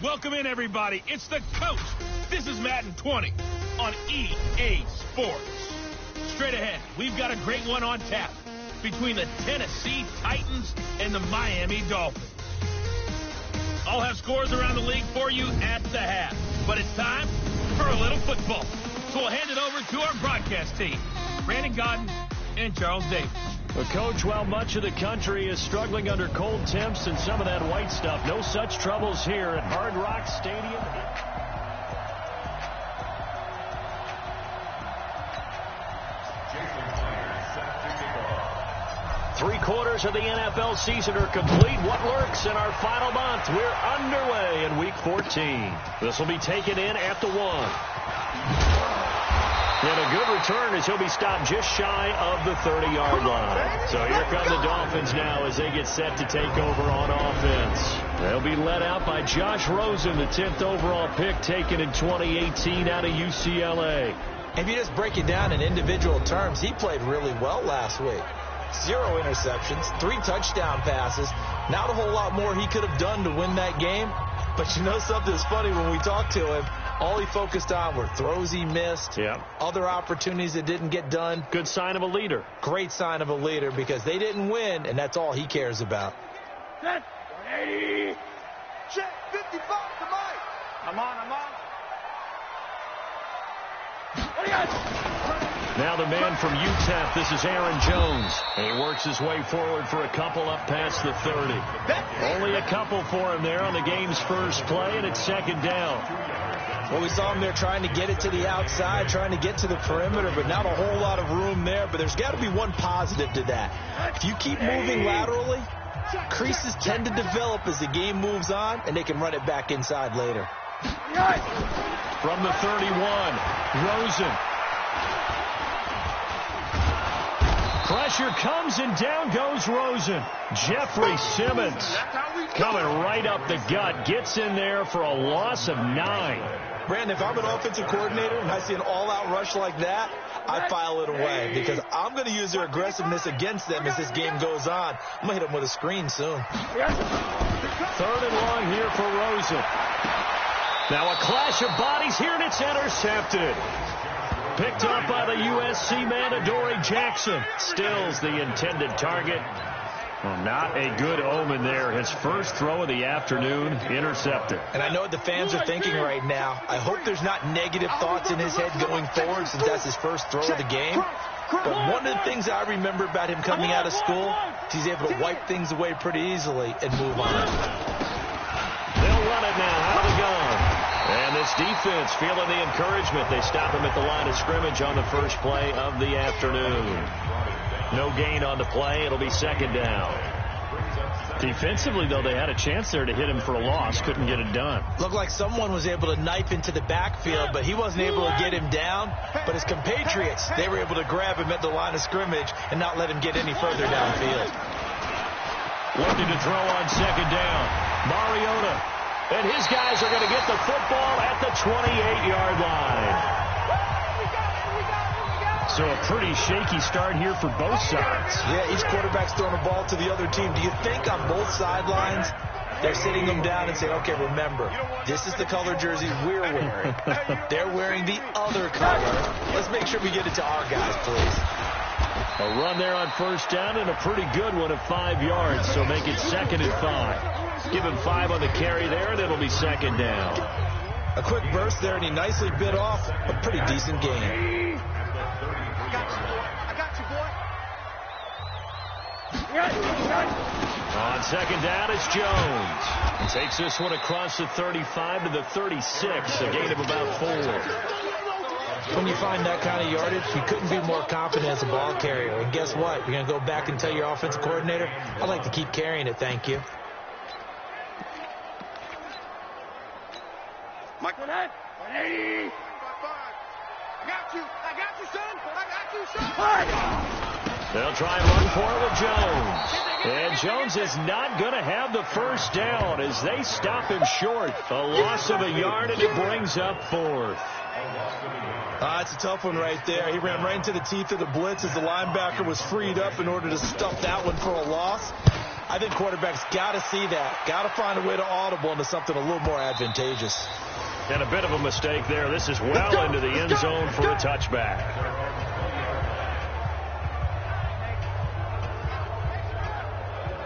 Welcome in, everybody. It's the coach. This is Madden 20 on EA Sports. Straight ahead, we've got a great one on tap between the Tennessee Titans and the Miami Dolphins. I'll have scores around the league for you at the half. But it's time for a little football. So we'll hand it over to our broadcast team, Brandon Godden and Charles Davis. Well, Coach, while much of the country is struggling under cold temps and some of that white stuff, no such troubles here at Hard Rock Stadium. 3/4 of the NFL season are complete. What lurks in our final month? We're underway in Week 14. This will be taken in at the 1. And a good return as he'll be stopped just shy of the 30-yard line. So here come the Dolphins now as they get set to take over on offense. They'll be led out by Josh Rosen, the 10th overall pick taken in 2018 out of UCLA. If you just break it down in individual terms, he played really well last week. 0 interceptions, 3 touchdown passes. Not a whole lot more he could have done to win that game. But you know something's funny when we talked to him. All he focused on were throws he missed, other opportunities that didn't get done. Good sign of a leader. Great sign of a leader because they didn't win, and that's all he cares about. Set, 80. Check, 55 to Mike. I'm on. What do you got? Now the man from UTEP, this is Aaron Jones. And he works his way forward for a couple up past the 30. Only a couple for him there on the game's first play, and it's second down. Well, we saw him there trying to get it to the outside, trying to get to the perimeter, but not a whole lot of room there. But there's got to be one positive to that. If you keep moving laterally, creases tend to develop as the game moves on, and they can run it back inside later. From the 31, Rosen. Pressure comes, and down goes Rosen. Jeffrey Simmons coming right up the gut. Gets in there for a loss of 9. Brandon, if I'm an offensive coordinator and I see an all-out rush like that, I file it away because I'm going to use their aggressiveness against them as this game goes on. I'm going to hit them with a screen soon. 3rd and long here for Rosen. Now a clash of bodies here, and it's intercepted. Picked up by the USC man, Adoree Jackson. Stills the intended target. Well, not a good omen there. His first throw of the afternoon, intercepted. And I know what the fans are thinking right now. I hope there's not negative thoughts in his head going forward since that's his first throw of the game. But one of the things I remember about him coming out of school, he's able to wipe things away pretty easily and move on. They'll run it now out of the gun. And this defense feeling the encouragement. They stop him at the line of scrimmage on the first play of the afternoon. No gain on the play. It'll be second down. Defensively, though, they had a chance there to hit him for a loss. Couldn't get it done. Looked like someone was able to knife into the backfield, but he wasn't able to get him down. But his compatriots, they were able to grab him at the line of scrimmage and not let him get any further downfield. Looking to throw on second down. Mariota. And his guys are going to get the football at the 28-yard line. So a pretty shaky start here for both sides. Yeah, each quarterback's throwing the ball to the other team. Do you think on both sidelines they're sitting them down and saying, okay, remember, this is the color jersey we're wearing. They're wearing the other color. Let's make sure we get it to our guys, please. A run there on first down and a pretty good one at 5 yards, so make it 2nd and 5. Give him 5 on the carry there, and it'll be second down. A quick burst there, and he nicely bit off a pretty decent gain. I got you, boy. On second down, it's Jones. He takes this one across the 35 to the 36, a gain of about 4. When you find that kind of yardage, you couldn't be more confident as a ball carrier. And guess what? You're going to go back and tell your offensive coordinator, I'd like to keep carrying it, thank you. Mike, 180. I got you, son. They'll try and run for it with Jones. And Jones is not going to have the first down as they stop him short. A loss of a yard, and it brings up 4th. It's a tough one right there. He ran right into the teeth of the blitz as the linebacker was freed up in order to stuff that one for a loss. I think quarterbacks got to see that. Got to find a way to audible into something a little more advantageous. And a bit of a mistake there. This is well into the end zone for a touchback.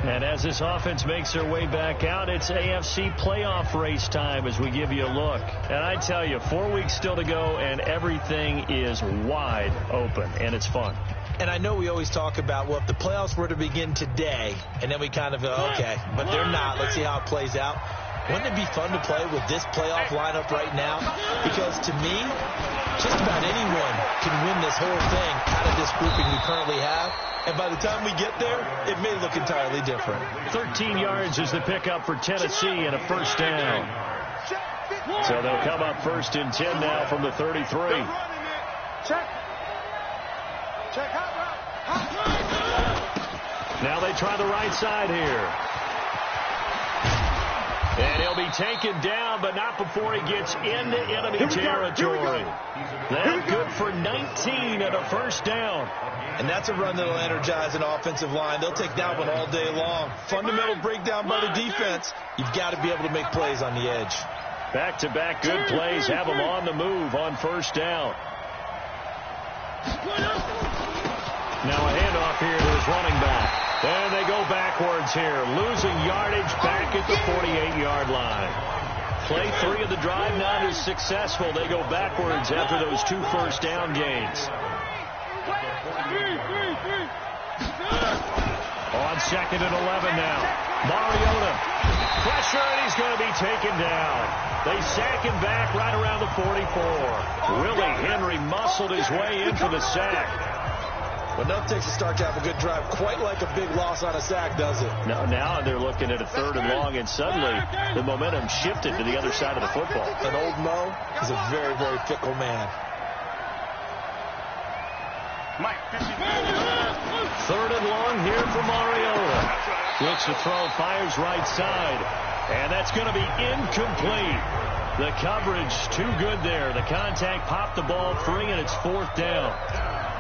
And as this offense makes their way back out, it's AFC playoff race time as we give you a look. And I tell you, 4 weeks still to go, and everything is wide open, and it's fun. And I know we always talk about, well, if the playoffs were to begin today, and then we kind of go, okay, but they're not. Let's see how it plays out. Wouldn't it be fun to play with this playoff lineup right now? Because to me, just about anyone can win this whole thing out of this grouping we currently have. And by the time we get there, it may look entirely different. 13 yards is the pickup for Tennessee and a first down. So they'll come up first and 10 now from the 33. Check. Now they try the right side here. And he'll be taken down, but not before he gets into enemy territory. That's good for 19 and a first down. And that's a run that'll energize an offensive line. They'll take that one all day long. Fundamental breakdown by the defense. You've got to be able to make plays on the edge. Back-to-back good plays have them on the move on first down. Now a handoff here to his running back. And they go backwards here, losing yardage back at the 48-yard line. Play 3 of the drive not as successful. They go backwards after those 2 first down gains. On 2nd and 11 now. Mariota. Pressure, and he's going to be taken down. They sack him back right around the 44. Willie Henry muscled his way in for the sack. But enough takes to start to have a good drive. Quite like a big loss on a sack, does it? No, now they're looking at a 3rd and long, and suddenly the momentum shifted to the other side of the football. And old Mo is a very, very fickle man. 3rd and long here for Mariota. Looks to throw, fires right side. And that's going to be incomplete. The coverage too good there. The contact popped the ball free, and it's 4th down.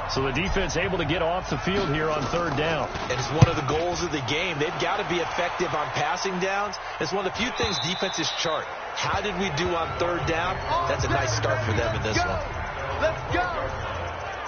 So the defense able to get off the field here on 3rd down. And it's one of the goals of the game. They've got to be effective on passing downs. It's one of the few things defenses chart. How did we do on 3rd down? That's a nice start for them in this one. Let's go.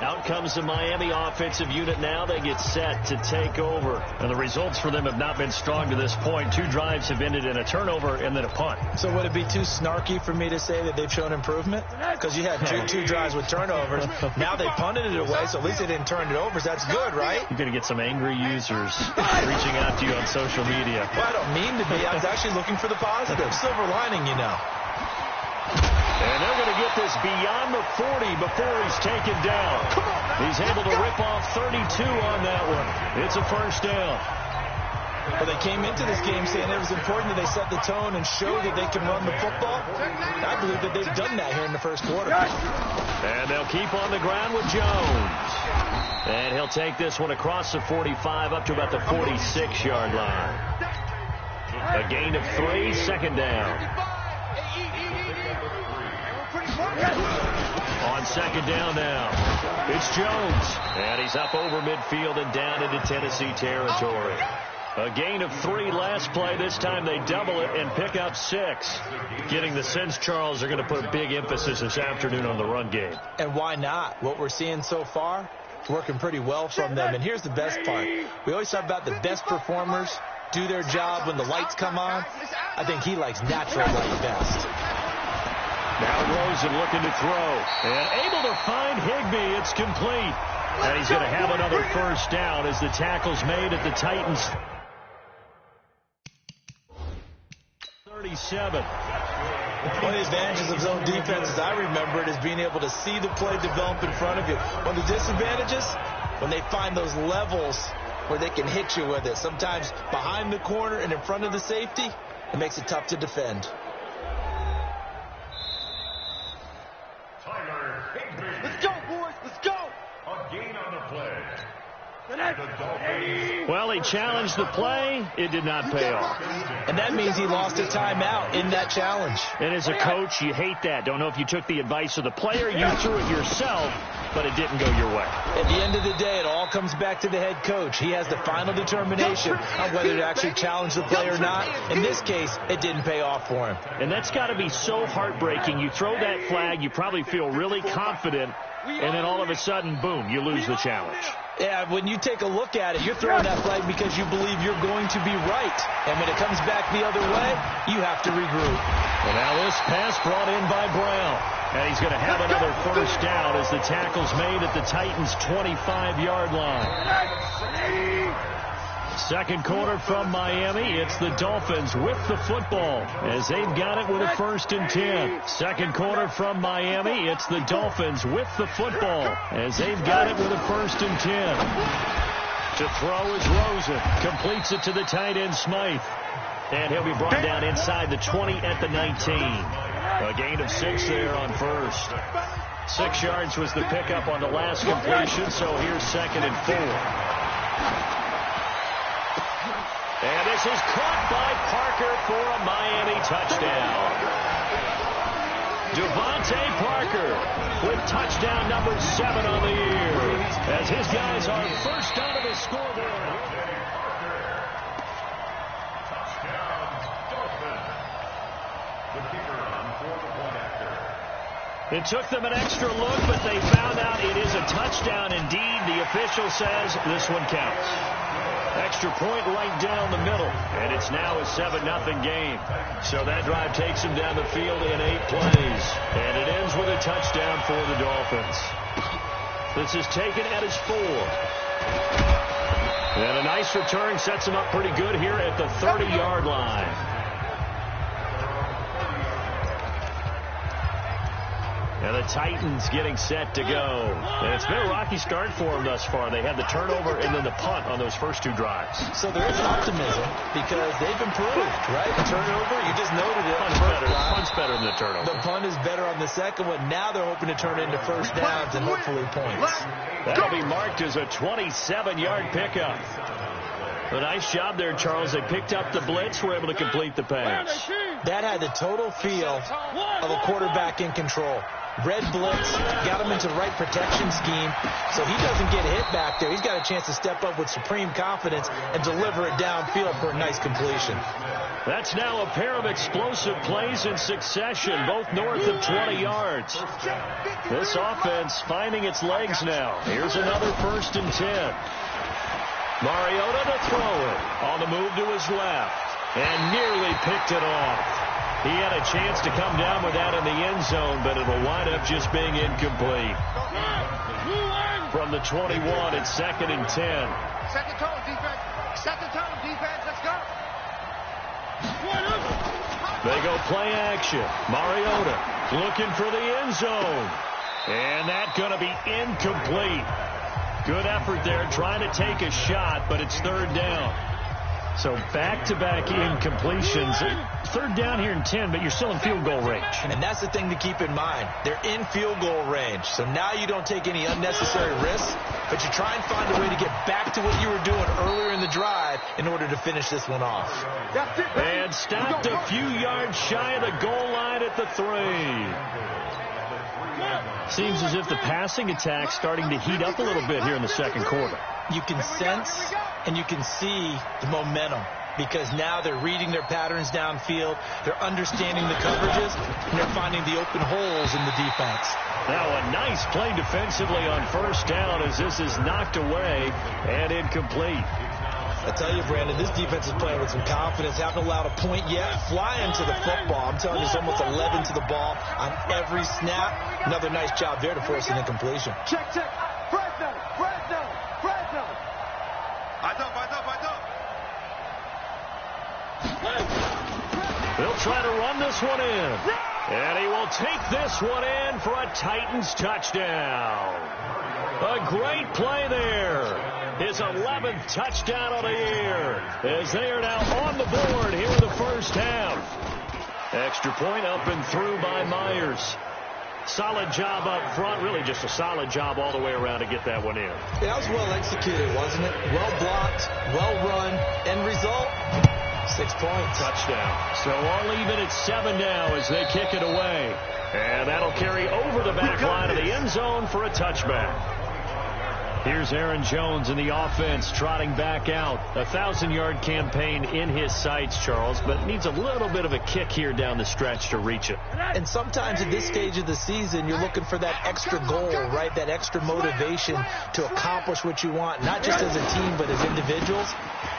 Out comes the Miami offensive unit now. They get set to take over. And the results for them have not been strong to this point. 2 drives have ended in a turnover and then a punt. So would it be too snarky for me to say that they've shown improvement? Because you had two drives with turnovers. Now they punted it away, so at least they didn't turn it over. So that's good, right? You're going to get some angry users reaching out to you on social media. Well, I don't mean to be. I was actually looking for the positive. Silver lining, you know. And they're going to get this beyond the 40 before he's taken down. He's able to rip off 32 on that one. It's a first down. Well, they came into this game saying it was important that they set the tone and show that they can run the football. I believe that they've done that here in the first quarter. And they'll keep on the ground with Jones. And he'll take this one across the 45 up to about the 46-yard line. A gain of 3, 2nd down. On 2nd down now, it's Jones. And he's up over midfield and down into Tennessee territory. A gain of 3 last play. This time they double it and pick up 6. Getting the sense, Charles, are going to put a big emphasis this afternoon on the run game. And why not? What we're seeing so far, working pretty well from them. And here's the best part. We always talk about the best performers do their job when the lights come on. I think he likes natural light best. Now Rosen looking to throw. And able to find Higbee. It's complete. And he's going to have another first down as the tackle's made at the Titans. 37. One of the advantages of zone defense, as I remember it, is being able to see the play develop in front of you. One of the disadvantages, when they find those levels where they can hit you with it. Sometimes behind the corner and in front of the safety, it makes it tough to defend. Let's go, boys. Let's go. A gain on the play. Well, he challenged the play. It did not pay off. And that means he lost a timeout in that challenge. And as a coach, you hate that. Don't know if you took the advice of the player. You threw it yourself, but it didn't go your way. At the end of the day, it all comes back to the head coach. He has the final determination on whether to actually challenge the play or not. In this case, it didn't pay off for him. And that's got to be so heartbreaking. You throw that flag, you probably feel really confident, and then all of a sudden, boom, you lose the challenge. Yeah, when you take a look at it, you're throwing that flag because you believe you're going to be right. And when it comes back the other way, you have to regroup. And now this pass brought in by Brown. And he's going to have another first down as the tackle's made at the Titans' 25-yard line. Second quarter from Miami. It's the Dolphins with the football as they've got it with a 1st and 10. Second quarter from Miami. It's the Dolphins with the football as they've got it with a 1st and 10. To throw is Rosen. Completes it to the tight end, Smythe. And he'll be brought down inside the 20 at the 19. A gain of 6 there on first. 6 yards was the pickup on the last completion, so here's 2nd and 4. And this is caught by Parker for a Miami touchdown. Devontae Parker with touchdown number 7 on the year as his guys are first out of the scoreboard. It took them an extra look, but they found out it is a touchdown indeed. The official says this one counts. Extra point right down the middle, and it's now a 7-0 game. So that drive takes him down the field in 8 plays, and it ends with a touchdown for the Dolphins. This is taken at his 4. And a nice return sets him up pretty good here at the 30-yard line. And the Titans getting set to go. And it's been a rocky start for them thus far. They had the turnover and then the punt on those first 2 drives. So there is optimism because they've improved, right? The turnover, you just noted it. Punt's better than the turnover. The punt is better on the second one. Now they're hoping to turn it into first downs and hopefully points. That'll be marked as a 27-yard pickup. A nice job there, Charles. They picked up the blitz, were able to complete the pass. That had the total feel of a quarterback in control. Red blitz, got him into the right protection scheme, so he doesn't get hit back there. He's got a chance to step up with supreme confidence and deliver it downfield for a nice completion. That's now a pair of explosive plays in succession, both north of 20 yards. This offense finding its legs now. Here's another 1st and 10. Mariota to throw it. On the move to his left. And nearly picked it off. He had a chance to come down with that in the end zone, but it'll wind up just being incomplete. From the 21, it's 2nd and 10. Set the tone, defense. Set the tone, defense. Let's go. They go play action. Mariota looking for the end zone. And that's going to be incomplete. Good effort there, trying to take a shot, but it's 3rd down. So back-to-back incompletions. 3rd down here in 10, but you're still in field goal range. And that's the thing to keep in mind. They're in field goal range. So now you don't take any unnecessary risks, but you try and find a way to get back to what you were doing earlier in the drive in order to finish this one off. And stopped a few yards shy of the goal line at the 3. Seems as if the passing attack's starting to heat up a little bit here in the second quarter. You can sense and you can see the momentum because now they're reading their patterns downfield, they're understanding the coverages, and they're finding the open holes in the defense. Now a nice play defensively on 1st down as this is knocked away and incomplete. I tell you, Brandon, this defense is playing with some confidence. Haven't allowed a point yet. Flying to the football. I'm telling you, it's almost 11 to the ball on every snap. Another nice job there to force an incompletion. Check. Fresno. They'll try to run this one in. And he will take this one in for a Titans touchdown. A great play there. His 11th touchdown of the year as they are now on the board here in the first half. Extra point up and through by Myers. Solid job up front. Really just a solid job all the way around to get that one in. Yeah, that was well executed, wasn't it? Well blocked, well run. End result, 6 points. Touchdown. So all even at 7 now as they kick it away. And that'll carry over the back line of the end zone for a touchback. Here's Aaron Jones in the offense trotting back out. A 1,000-yard campaign in his sights, Charles, but needs a little bit of a kick here down the stretch to reach it. And sometimes at this stage of the season, you're looking for that extra goal, right? That extra motivation to accomplish what you want, not just as a team, but as individuals.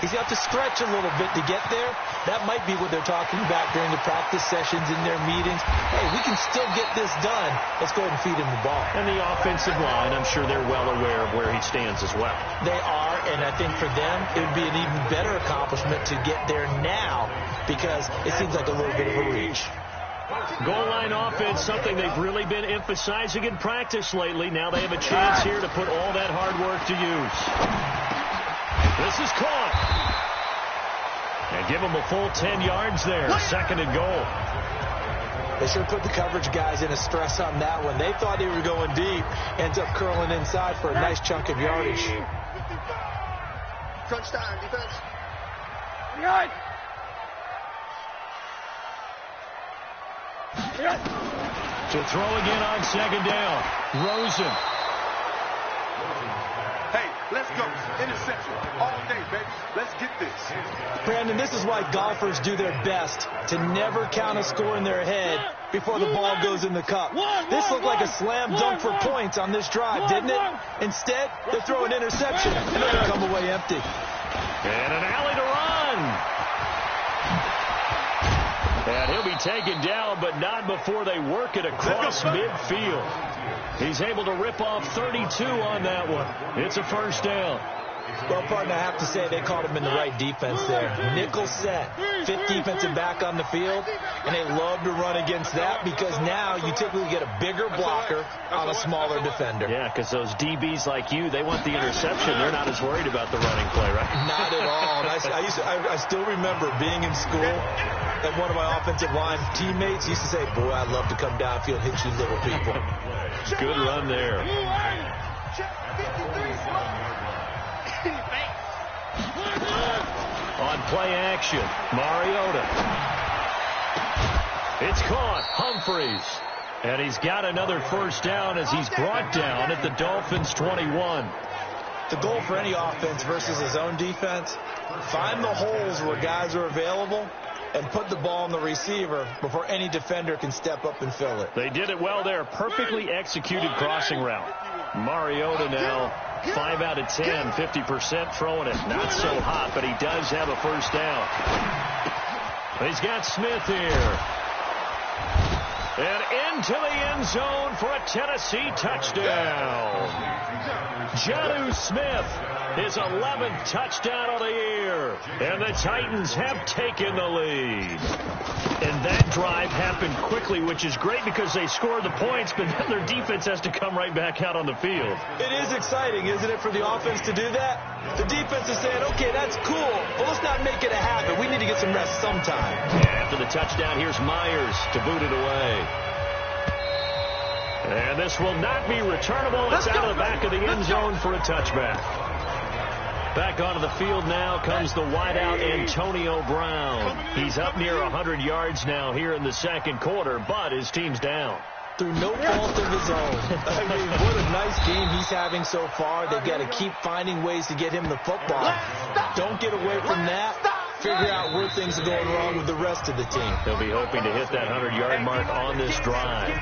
He's got to stretch a little bit to get there. That might be what they're talking about during the practice sessions in their meetings. Hey, we can still get this done. Let's go ahead and feed him the ball. And the offensive line, I'm sure they're well aware of where he stands as well. They are, and I think for them, it would be an even better accomplishment to get there now because it seems like a little bit of a reach. Goal line offense, something they've really been emphasizing in practice lately. Now they have a chance here to put all that hard work to use. This is caught. And give them a full 10 yards there. 2nd and goal. They should put the coverage guys in a stress on that one. They thought they were going deep. Ends up curling inside for a nice chunk of yardage. Crunch time, defense. To throw again on 2nd down. Rosen. Hey, let's go. Interception. All day, baby. Let's get this. Brandon, this is why golfers do their best to never count a score in their head before the ball goes in the cup. This looked like a slam dunk for points on this drive, didn't it? Instead, they throw an interception and they're going to come away empty. And an alley to run. And he'll be taken down, but not before they work it across midfield. He's able to rip off 32 on that one. It's a 1st down. Well, partner, I have to say they caught him in the right defense there. Nickel set, 5th defensive back on the field, and they love to run against that because now you typically get a bigger blocker on a smaller defender. Yeah, because those DBs like you, they want the interception. They're not as worried about the running play, right? Not at all. I still remember being in school, and one of my offensive line teammates used to say, boy, I'd love to come downfield and hit you little people. Good run there. On play action, Mariota. It's caught, Humphreys. And he's got another 1st down as he's brought down at the Dolphins' 21. The goal for any offense versus his own defense, find the holes where guys are available and put the ball on the receiver before any defender can step up and fill it. They did it well there. Perfectly executed crossing route. Mariota now 5 out of 10, 50% throwing it. Not so hot, but he does have a 1st down. He's got Smith here. And into the end zone for a Tennessee touchdown. Jonnu Smith, his 11th touchdown of the year. And the Titans have taken the lead. And that drive happened quickly, which is great because they scored the points, but then their defense has to come right back out on the field. It is exciting, isn't it, for the offense to do that? The defense is saying, okay, that's cool, but let's not make it a habit. We need to get some rest sometime. After the touchdown, here's Myers to boot it away. And this will not be returnable. It's out of the back of the end zone for a touchback. Back onto the field now comes the wideout Antonio Brown. He's up near 100 yards now here in the 2nd quarter, but his team's down. Through no fault of his own. I mean, what a nice game he's having so far. They've got to keep finding ways to get him the football. Don't get away from that. Figure out where things are going wrong with the rest of the team. They'll be hoping to hit that 100-yard mark on this drive.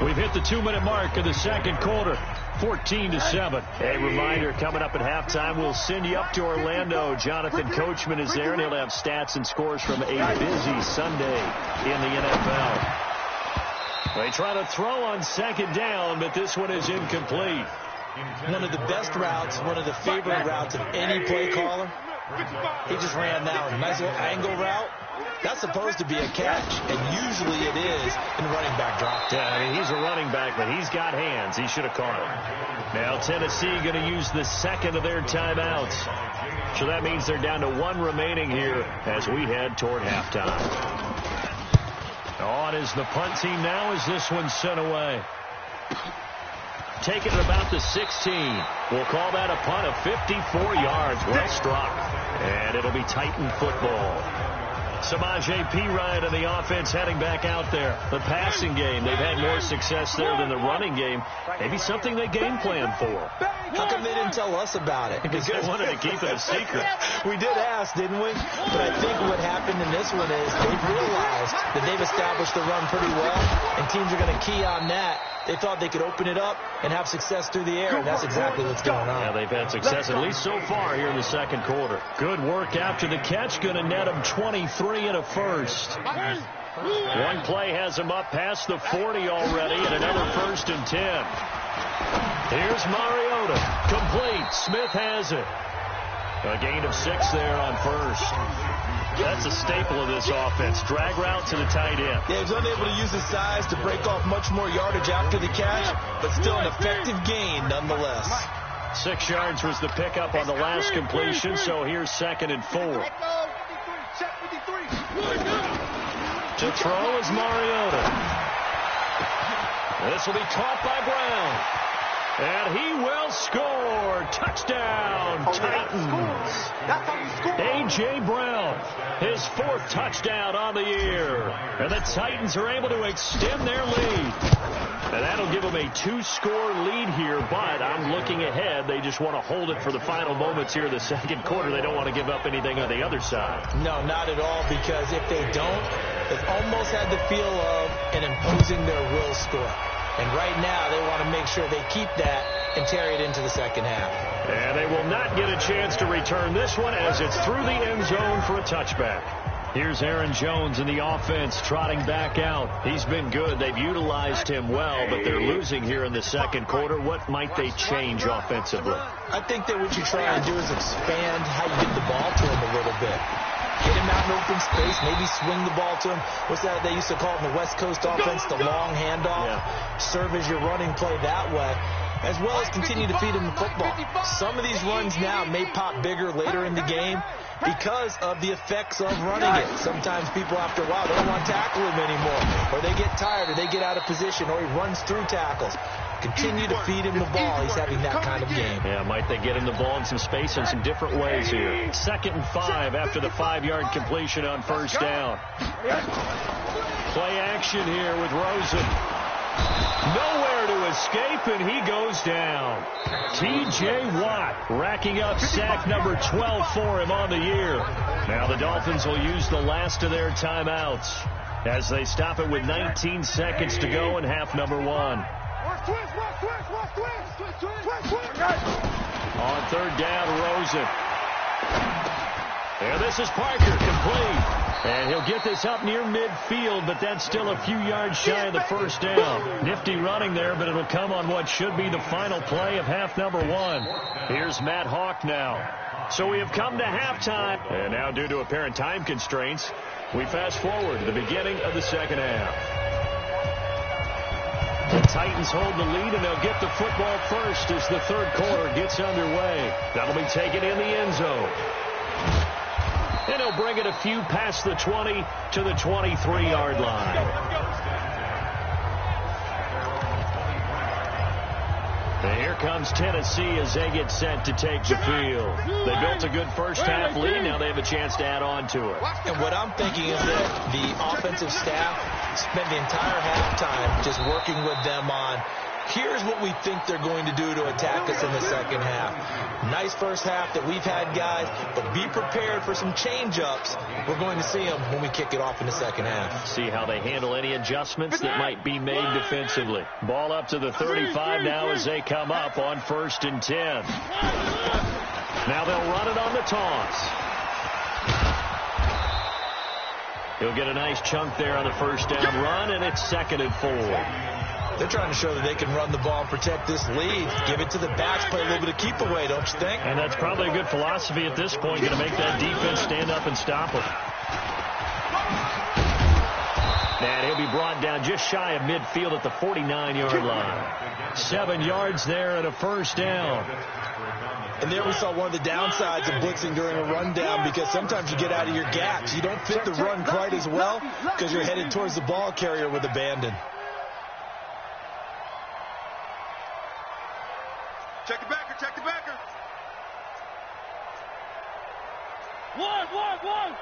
We've hit the 2-minute mark of the 2nd quarter. 14-7. A reminder, coming up at halftime, we'll send you up to Orlando. Jonathan Coachman is there, and he'll have stats and scores from a busy Sunday in the NFL. They try to throw on 2nd down, but this one is incomplete. One of the best routes, one of the favorite routes of any play caller. He just ran that one. Nice little angle route. That's supposed to be a catch, and usually it is in running back drop. Yeah, I mean, he's a running back, but he's got hands. He should have caught it. Now Tennessee going to use the 2nd of their timeouts. So that means they're down to 1 remaining here as we head toward halftime. On is the punt team now as this one's sent away. Taking it about the 16. We'll call that a punt of 54 yards. Well struck. And it'll be Titan football. Samaje Perine and the offense heading back out there. The passing game, they've had more success there than the running game. Maybe something they game plan for. How come they didn't tell us about it? Because they wanted to keep it a secret. We did ask, didn't we? But I think what happened in this one is they've realized that they've established the run pretty well, and teams are going to key on that. They thought they could open it up and have success through the air, and that's exactly what's going on. Yeah, they've had success, at least so far, here in the second quarter. Good work after the catch. Going to net them 23 and a first. One play has them up past the 40 already, and another 1st and 10. Here's Mariota. Complete. Smith has it. A gain of 6 there on first. That's a staple of this offense. Drag route to the tight end. Yeah, he's unable to use his size to break off much more yardage after the catch, but still an effective gain nonetheless. 6 yards was the pickup on the last completion, so here's 2nd and 4. To throw is Mariota. This will be caught by Brown. And he will score. Touchdown, Titans. A.J. Brown, his 4th touchdown on the year. And the Titans are able to extend their lead. And that'll give them a 2-score lead here, but I'm looking ahead. They just want to hold it for the final moments here in the second quarter. They don't want to give up anything on the other side. No, not at all, because if they don't, they've almost had the feel of an imposing their will score. And right now, they want to make sure they keep that and carry it into the second half. And they will not get a chance to return this one as it's through the end zone for a touchback. Here's Aaron Jones in the offense trotting back out. He's been good. They've utilized him well, but they're losing here in the second quarter. What might they change offensively? I think that what you try and do is expand how you get the ball to him a little bit. Get him out in open space, maybe swing the ball to him. What's that they used to call it in the West Coast offense, the long handoff? Yeah. Serve as your running play that way, as well as continue to feed him the football. Some of these runs now may pop bigger later in the game because of the effects of running it. Sometimes people, after a while, they don't want to tackle him anymore, or they get tired, or they get out of position, or he runs through tackles. Continue to feed him the ball. He's having that kind of game. Yeah, might they get him the ball in some space in some different ways here. 2nd and 5 after the 5-yard completion on first down. Play action here with Rosen. Nowhere to escape, and he goes down. T.J. Watt racking up sack number 12 for him on the year. Now the Dolphins will use the last of their timeouts as they stop it with 19 seconds to go in half number 1. On 3rd down, Rosen. And this is Parker, complete. And he'll get this up near midfield, but that's still a few yards shy of the first down. Nifty running there, but it'll come on what should be the final play of half number 1. Here's Matt Hawk now. So we have come to halftime. And now, due to apparent time constraints, we fast forward to the beginning of the second half. The Titans hold the lead, and they'll get the football first as the third quarter gets underway. That'll be taken in the end zone. And he'll bring it a few past the 20 to the 23-yard line. And here comes Tennessee as they get set to take the field. They built a good first-half lead. Now they have a chance to add on to it. And what I'm thinking is that the offensive staff spent the entire halftime just working with them on, here's what we think they're going to do to attack us in the second half. Nice first half that we've had, guys, but be prepared for some change-ups. We're going to see them when we kick it off in the second half. See how they handle any adjustments that might be made defensively. Ball up to the 35 now as they come up on 1st and 10. Now they'll run it on the toss. He'll get a nice chunk there on the first down run, and it's 2nd and 4. They're trying to show that they can run the ball and protect this lead. Give it to the backs, play a little bit of keep away, don't you think? And that's probably a good philosophy at this point, going to make that defense stand up and stop them. And he'll be brought down just shy of midfield at the 49-yard line. 7 yards there and a first down. And there we saw one of the downsides of blitzing during a rundown, because sometimes you get out of your gaps. You don't fit the run quite as well because you're headed towards the ball carrier with abandon. Check the backer, check the backer. One.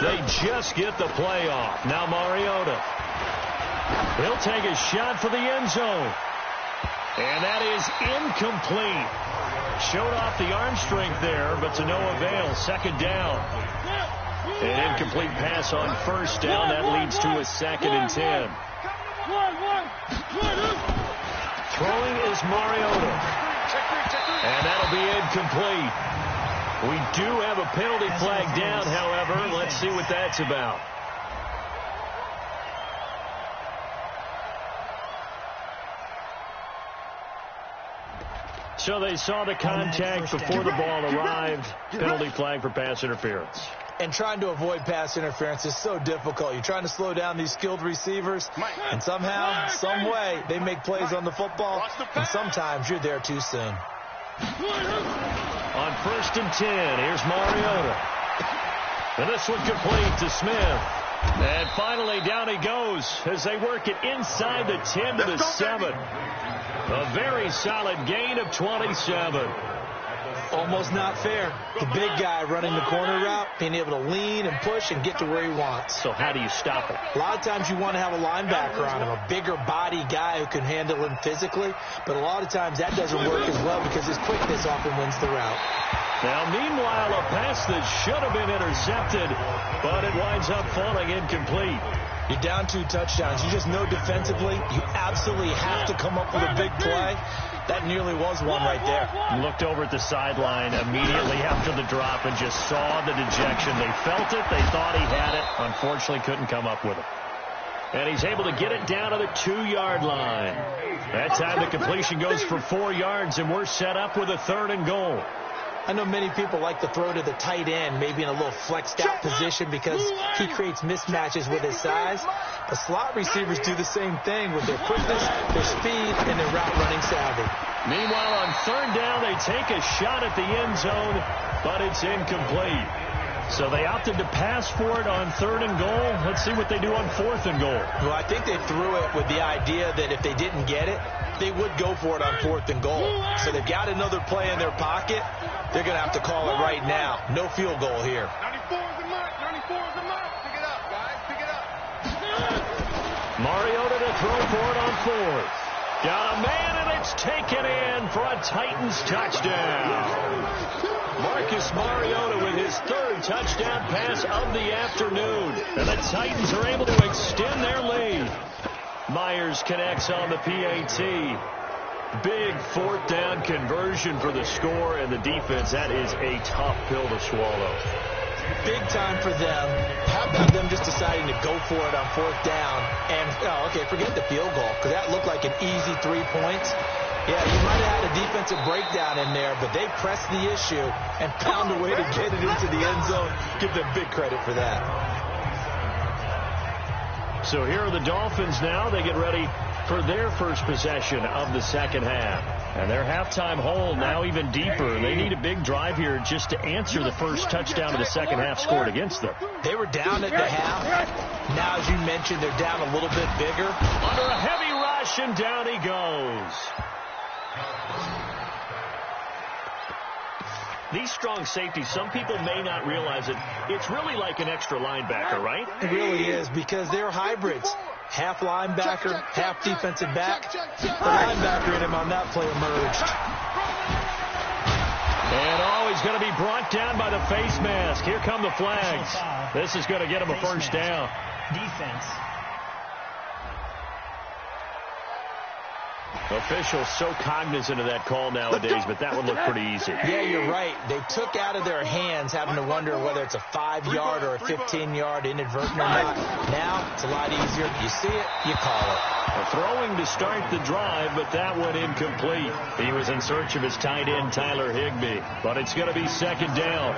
They just get the play off. Now Mariota. He'll take a shot for the end zone. And that is incomplete. Showed off the arm strength there, but to no avail. Second down. An incomplete pass on first down. That leads to a 2nd and 10. Throwing is Mariota. And that'll be incomplete. We do have a penalty flag down, however. Let's see what that's about. So they saw the contact before the ball arrived. Penalty flag for pass interference. And trying to avoid pass interference is so difficult. You're trying to slow down these skilled receivers, and somehow, some way, they make plays on the football, and sometimes you're there too soon. On 1st and 10, here's Mariota. And this one complete to Smith. And finally, down he goes as they work it inside the 10 to the 7. A very solid gain of 27. Almost not fair. The big guy running the corner route, being able to lean and push and get to where he wants. So how do you stop it? A lot of times you want to have a linebacker on him, a bigger body guy who can handle him physically. But a lot of times that doesn't work as well because his quickness often wins the route. Now, meanwhile, a pass that should have been intercepted, but it winds up falling incomplete. You're down 2 touchdowns. You just know defensively you absolutely have to come up with a big play. That nearly was one right there. Looked over at the sideline immediately after the drop and just saw the dejection. They felt it. They thought he had it. Unfortunately, couldn't come up with it. And he's able to get it down to the 2-yard line. That time the completion goes for 4 yards, and we're set up with a 3rd and goal. I know many people like to throw to the tight end, maybe in a little flexed out position because he creates mismatches with his size. But slot receivers do the same thing with their quickness, their speed, and their route running savvy. Meanwhile, on 3rd down, they take a shot at the end zone, but it's incomplete. So they opted to pass for it on 3rd and goal. Let's see what they do on 4th and goal. Well, I think they threw it with the idea that if they didn't get it, they would go for it on 4th and goal. So they've got another play in their pocket. They're going to have to call it right now. No field goal here. 94 is the mark. 94 is the mark. Pick it up, guys. Pick it up. Mariota to throw for it on 4th. Got a man, and it's taken in for a Titans touchdown. Marcus Mariota with his 3rd touchdown pass of the afternoon. And the Titans are able to extend their lead. Myers connects on the PAT. Big 4th down conversion for the score, and the defense, that is a tough pill to swallow. Big time for them. How about them just deciding to go for it on 4th down? And, forget the field goal, because that looked like an easy 3 points. Yeah, you might have had a defensive breakdown in there, but they pressed the issue and found a way to get it into the end zone. Give them big credit for that. So here are the Dolphins now. They get ready for their first possession of the 2nd half. And their halftime hole now even deeper. They need a big drive here just to answer the first touchdown of the 2nd half scored against them. They were down at the half. Now, as you mentioned, they're down a little bit bigger. Under a heavy rush, and down he goes. These strong safeties, some people may not realize it. It's really like an extra linebacker, right? It really is, because they're hybrids. Half linebacker, half defensive back. The linebacker in him on that play emerged. And he's going to be brought down by the face mask. Here come the flags. This is going to get him a 1st down. Defense. Officials so cognizant of that call nowadays, but that would look pretty easy. Yeah, you're right. They took out of their hands having to wonder whether it's a 5-yard or a 15-yard inadvertent or not. Now, it's a lot easier. You see it, you call it. A throwing to start the drive, but that one incomplete. He was in search of his tight end, Tyler Higbee, but it's going to be 2nd down.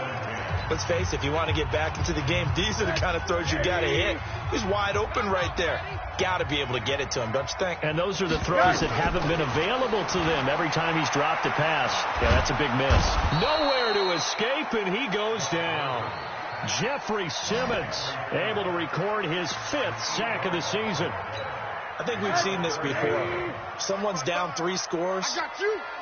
Let's face it, if you want to get back into the game, these are the kind of throws you got to hit. He's wide open right there. Got to be able to get it to him, don't you think? And those are the throws that haven't been available to them every time he's dropped a pass. Yeah, that's a big miss. Nowhere to escape, and he goes down. Jeffrey Simmons able to record his 5th sack of the season. I think we've seen this before. Someone's down 3 scores.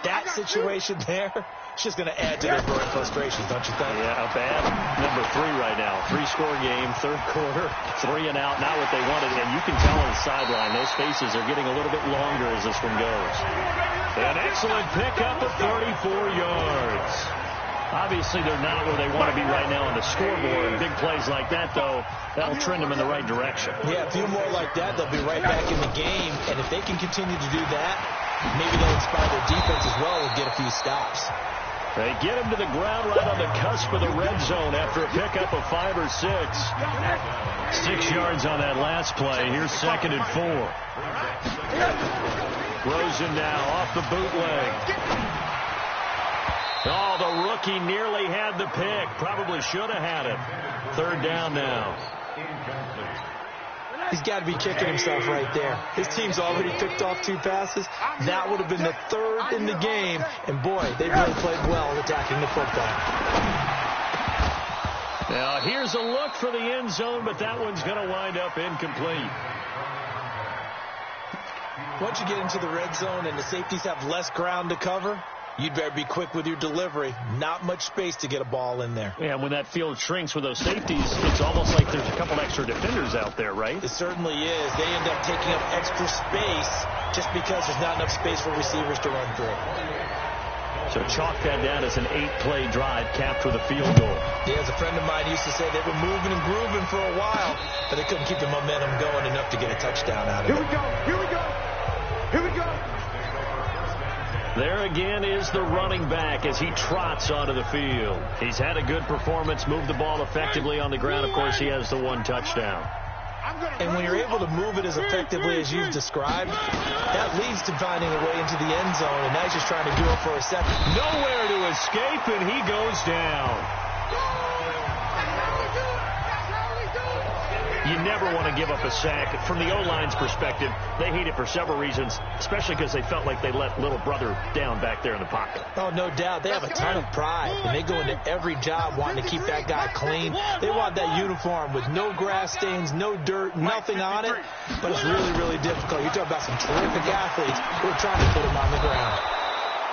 That situation there, it's just going to add to their growing frustrations, don't you think? Yeah, a bad number 3 right now. 3-score game, 3rd quarter, 3 and out, not what they wanted. And you can tell on the sideline, those faces are getting a little bit longer as this one goes. An excellent pickup of 34 yards. Obviously, they're not where they want to be right now on the scoreboard. Big plays like that, though, that'll trend them in the right direction. Yeah, a few more like that, they'll be right back in the game. And if they can continue to do that, maybe they'll inspire their defense as well and get a few stops. They get him to the ground right on the cusp of the red zone after a pickup of 5 or 6. 6 yards on that last play. Here's 2nd and 4. Rosen now off the bootleg. Oh, the rookie nearly had the pick. Probably should have had it. 3rd down now. He's got to be kicking himself right there. His team's already picked off 2 passes. That would have been the 3rd in the game. And, boy, they really played well attacking the football. Now, here's a look for the end zone, but that one's going to wind up incomplete. Once you get into the red zone and the safeties have less ground to cover, you'd better be quick with your delivery. Not much space to get a ball in there. Yeah, when that field shrinks with those safeties, it's almost like there's a couple extra defenders out there, right? It certainly is. They end up taking up extra space just because there's not enough space for receivers to run through. So chalk that down as an 8-play drive capped with a field goal. Yeah, as a friend of mine used to say, they were moving and grooving for a while, but they couldn't keep the momentum going enough to get a touchdown out of it. Here we go. Here we go. Here we go. There again is the running back as he trots onto the field. He's had a good performance, moved the ball effectively on the ground. Of course, he has the 1 touchdown. And when you're able to move it as effectively as you've described, that leads to finding a way into the end zone, and now he's just trying to do it for a second. Nowhere to escape, and he goes down. You never want to give up a sack. From the O-line's perspective, they hate it for several reasons, especially because they felt like they let little brother down back there in the pocket. Oh, no doubt. They have a ton of pride, and they go into every job wanting to keep that guy clean. They want that uniform with no grass stains, no dirt, nothing on it, but it's really, really difficult. You're talking about some terrific athletes who are trying to put him on the ground.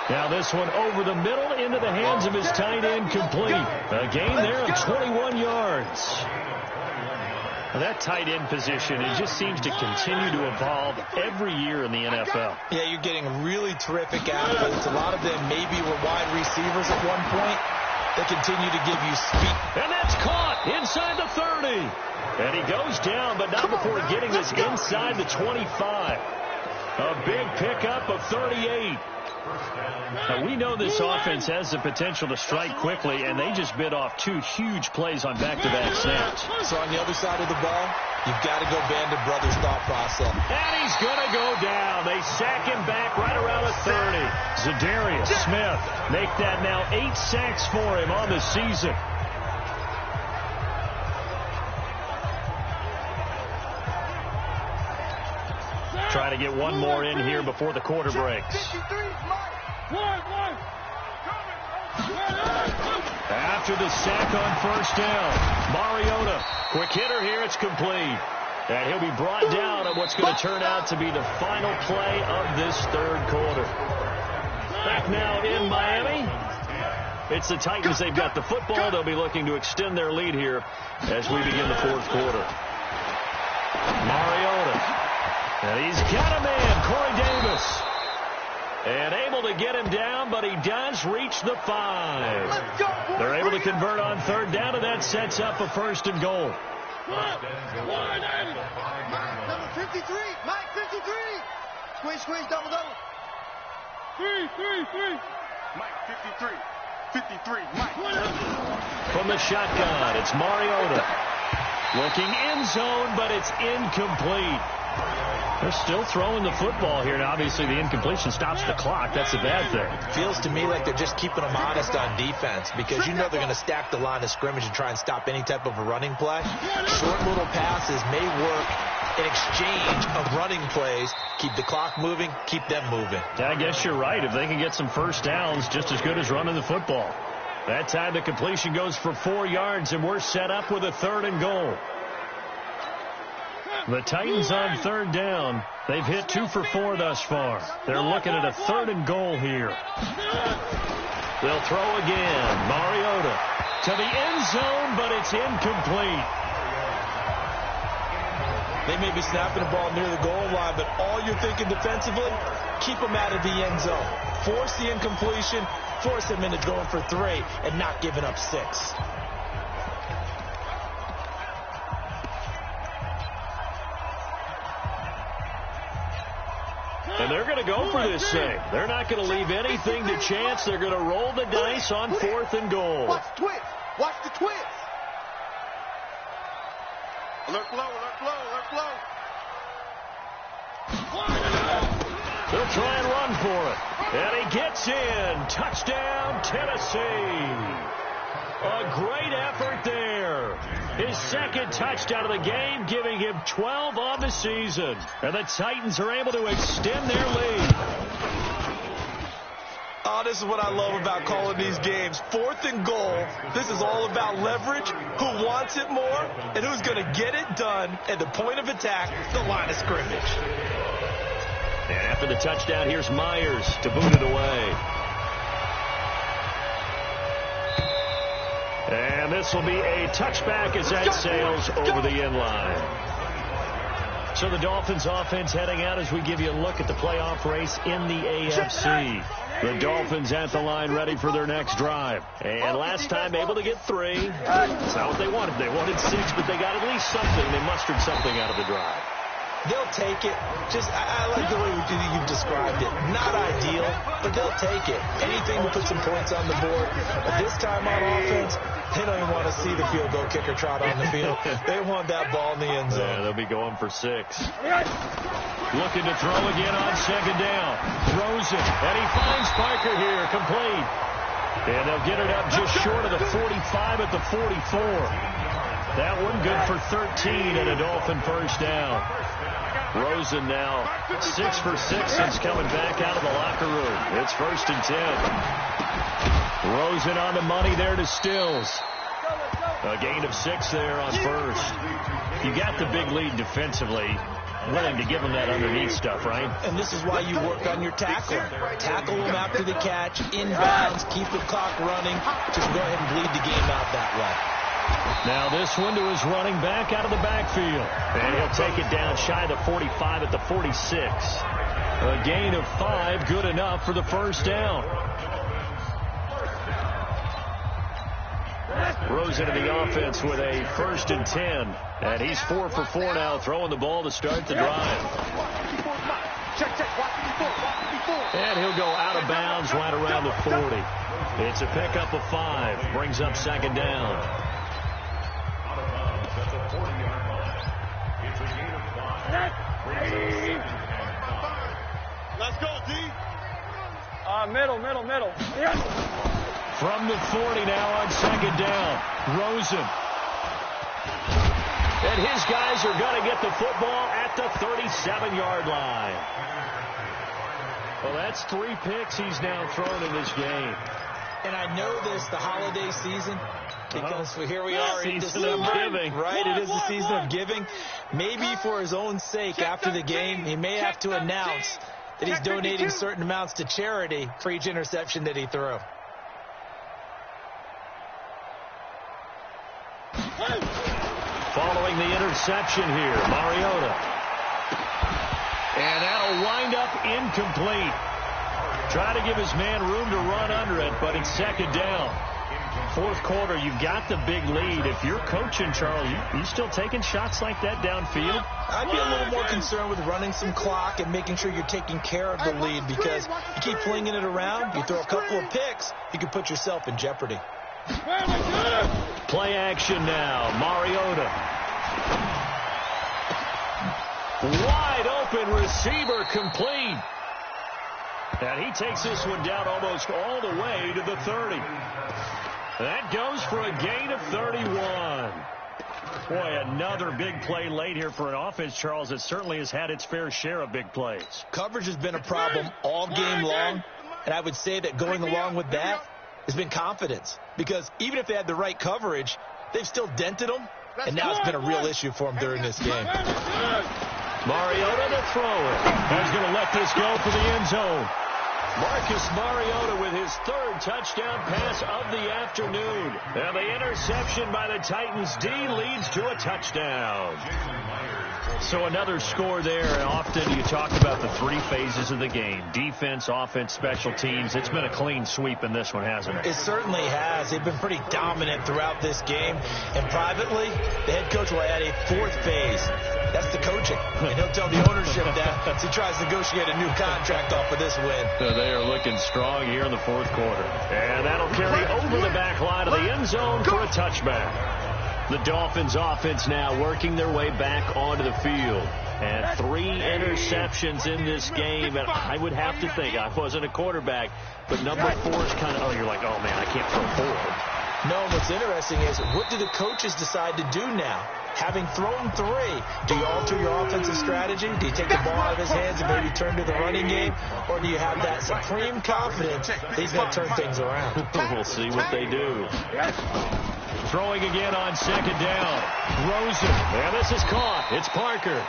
Now this one over the middle into the hands of his tight end, complete. A gain there of 21 yards. Well, that tight end position, it just seems to continue to evolve every year in the NFL. Yeah, you're getting really terrific athletes. A lot of them maybe were wide receivers at one point. They continue to give you speed. And that's caught inside the 30. And he goes down, but not before getting this inside the 25. A big pickup of 38. Now, we know this offense has the potential to strike quickly, and they just bit off 2 huge plays on back-to-back snaps. So on the other side of the ball, you've got to go Band of Brothers thought process. And he's going to go down. They sack him back right around the 30. Zadarius Smith make that now 8 sacks for him on the season. Trying to get one more in here before the quarter breaks. After the sack on 1st down, Mariota, quick hitter here, it's complete. And he'll be brought down on what's going to turn out to be the final play of this 3rd quarter. Back now in Miami. It's the Titans. They've got the football. They'll be looking to extend their lead here as we begin the 4th quarter. Mariota. And he's got a man, Corey Davis. And able to get him down, but he does reach the 5. They're able to convert on 3rd down, and that sets up a 1st and goal. Number 53, Mike 53. Squeeze, double. 3. Mike 53, Mike. From the shotgun, it's Mariota. Looking end zone, but it's incomplete. They're still throwing the football here, and obviously the incompletion stops the clock. That's a bad thing. Feels to me like they're just keeping them honest on defense because you know they're going to stack the line of scrimmage and try and stop any type of a running play. Short little passes may work in exchange of running plays. Keep the clock moving, keep them moving. I guess you're right. If they can get some first downs, just as good as running the football. That time the completion goes for 4 yards, and we're set up with a 3rd and goal. The Titans on 3rd down. They've hit 2 for 4 thus far. They're looking at a 3rd and goal here. They'll throw again. Mariota to the end zone, but it's incomplete. They may be snapping the ball near the goal line, but all you're thinking defensively, keep them out of the end zone. Force the incompletion, force them into going for 3, and not giving up 6. And they're going to go for this thing. They're not going to leave anything to chance. They're going to roll the dice on 4th and goal. Watch the twist. Watch the twist. Alert blow, alert blow, alert blow. They'll try and run for it. And he gets in. Touchdown, Tennessee. A great effort there. His 2nd touchdown of the game, giving him 12 on the season. And the Titans are able to extend their lead. Oh, this is what I love about calling these games. 4th and goal. This is all about leverage, who wants it more, and who's going to get it done at the point of attack, the line of scrimmage. And after the touchdown, here's Myers to boot it away. And this will be a touchback as that sails over the end line. So the Dolphins offense heading out as we give you a look at the playoff race in the AFC. The Dolphins at the line ready for their next drive. And last time able to get 3. That's not what they wanted. They wanted 6, but they got at least something. They mustered something out of the drive. They'll take it. I like the way you've described it. Not ideal, but they'll take it. Anything to put some points on the board. But this time on offense, they don't even want to see the field goal kicker trot on the field. They want that ball in the end zone. Yeah, they'll be going for 6. Looking to throw again on 2nd down. Throws it, and he finds Parker here, complete. And they'll get it up just short of the 45 at the 44. That one good for 13 and a Dolphin first down. Rosen now 6 for 6 since coming back out of the locker room. It's 1st and 10. Rosen on the money there to Stills. A gain of 6 there on 1st. You got the big lead defensively. Willing to give them that underneath stuff, right? And this is why you work on your tackling. Tackle them after the catch, inbounds, keep the clock running. Just go ahead and bleed the game out that way. Now this one to his running back out of the backfield. And he'll take it down shy of the 45 at the 46. A gain of 5, good enough for the first down. Rosen into the offense with a 1st and 10. And he's 4 for 4 now, throwing the ball to start the drive. And he'll go out of bounds right around the 40. It's a pickup of 5. Brings up 2nd down. Let's go, D. Middle. From the 40 now on 2nd down. Rosen. And his guys are going to get the football at the 37-yard line. Well, that's 3 picks he's now thrown in this game. And I know this, the holiday season, because here we are in Season of giving. Right, it is the season of giving. Maybe for his own sake after the game, he may have to announce that he's donating certain amounts to charity for each interception that he threw. Following the interception here, Mariota. And that'll wind up incomplete. Try to give his man room to run under it, but it's 2nd down. 4th quarter, you've got the big lead. If you're coaching, Charles, you still taking shots like that downfield? I'd be a little more concerned with running some clock and making sure you're taking care of the lead, because you keep flinging it around, you throw a couple of picks, you can put yourself in jeopardy. Play action now. Mariota. Wide open receiver complete. And he takes this one down almost all the way to the 30. That goes for a gain of 31. Boy, another big play late here for an offense, Charles, that certainly has had its fair share of big plays. Coverage has been a problem all game long, and I would say that going along with that has been confidence. Because even if they had the right coverage, they've still dented them, and now it's been a real issue for them during this game. Mariota to throw it. He's going to let this go for the end zone. Marcus Mariota with his third touchdown pass of the afternoon. And the interception by the Titans D leads to a touchdown. So another score there, and often you talk about the three phases of the game. Defense, offense, special teams. It's been a clean sweep in this one, hasn't it? It certainly has. They've been pretty dominant throughout this game. And privately, the head coach will add a fourth phase. That's the coaching. And he'll tell the ownership that as he tries to negotiate a new contract off of this win. So they are looking strong here in the fourth quarter. And that'll carry over the back line of the end zone for a touchback. The Dolphins offense now working their way back onto the field. And 3 interceptions in this game. And I would have to think, I wasn't a quarterback, but number 4 is kind of, you're like, oh, man, I can't throw 4. No, what's interesting is, what do the coaches decide to do now? Having thrown 3, do you alter your offensive strategy? Do you take the ball out of his hands and maybe turn to the running game? Or do you have that supreme confidence that he's going to turn things around? We'll see what they do. Throwing again on second down. Rosen. And this is caught. It's Parker.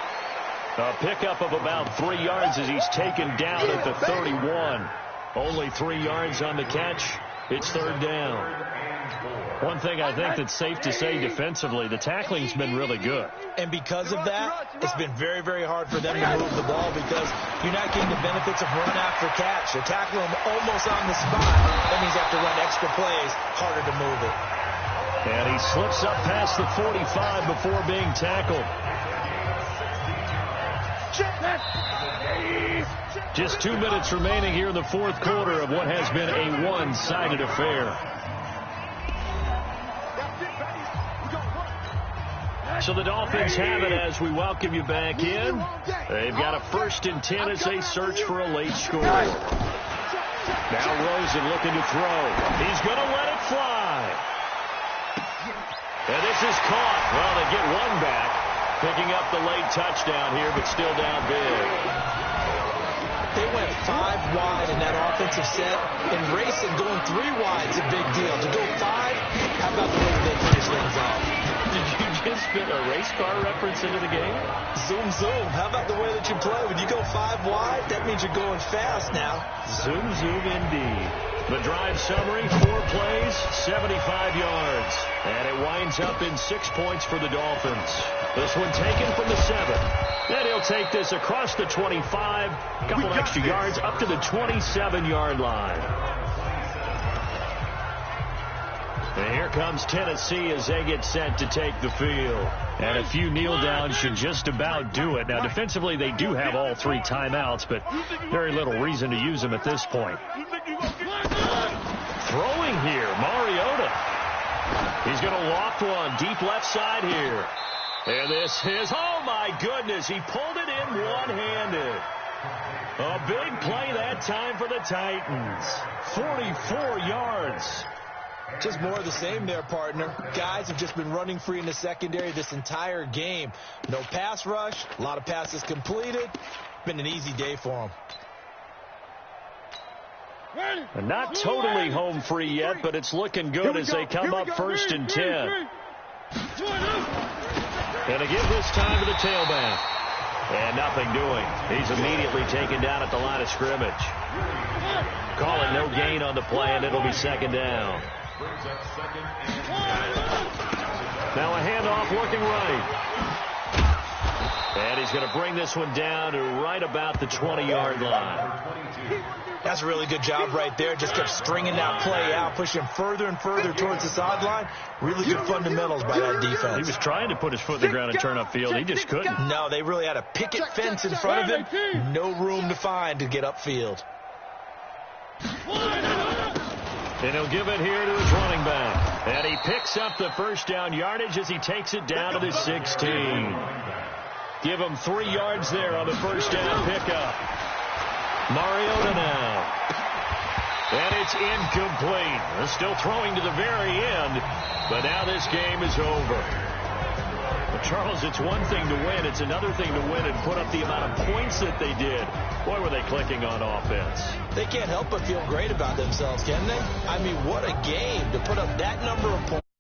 A pickup of about 3 yards as he's taken down at the 31. Only 3 yards on the catch. It's third down. One thing I think that's safe to say defensively, the tackling's been really good. And because of that, it's been very, very hard for them to move the ball because you're not getting the benefits of run after catch. You're tackling them almost on the spot. That means you have to run extra plays, harder to move it. And he slips up past the 45 before being tackled. Just 2 minutes remaining here in the fourth quarter of what has been a one-sided affair. So the Dolphins have it as we welcome you back in. They've got a 1st and 10 as they search for a late score. Now Rosen looking to throw. He's going to let it fly. And this is caught. Well, they get one back. Picking up the late touchdown here, but still down big. They went 5 wide in that offensive set. And racing, going 3 wide is a big deal. To go 5, how about the way they finish things off? Did you just fit a race car reference into the game? Zoom, zoom. How about the way that you play? When you go 5 wide, that means you're going fast now. Zoom, zoom indeed. The drive summary, 4 plays, 75 yards. And it winds up in 6 points for the Dolphins. This one taken from the 7. Then he'll take this across the 25, a couple extra yards up to the 27-yard line. And here comes Tennessee as they get set to take the field. And a few kneel downs should just about do it. Now, defensively, they do have all 3 timeouts, but very little reason to use them at this point. Throwing here, Mariota. He's going to loft one deep left side here. And this is, oh my goodness, he pulled it in one-handed. A big play that time for the Titans. 44 yards. Just more of the same there, partner. Guys have just been running free in the secondary this entire game. No pass rush, a lot of passes completed. Been an easy day for them. And not totally home free yet, but it's looking good as they come up 1st and 10. And to give this time to the tailback. And nothing doing. He's immediately taken down at the line of scrimmage. Call it no gain on the play, and it'll be 2nd down. Now a handoff looking right. And he's going to bring this one down to right about the 20-yard line. That's a really good job right there. Just kept stringing that play out, pushing further and further towards the sideline. Really good fundamentals by that defense. He was trying to put his foot in the ground and turn upfield. He just couldn't. No, they really had a picket fence in front of him. No room to find to get upfield. And he'll give it here to his running back. And he picks up the 1st down yardage as he takes it down to the 16. Give him 3 yards there on the first down pickup. Mariota now. And it's incomplete. They're still throwing to the very end, but now this game is over. But Charles, it's one thing to win. It's another thing to win and put up the amount of points that they did. Boy, were they clicking on offense. They can't help but feel great about themselves, can they? I mean, what a game to put up that number of points.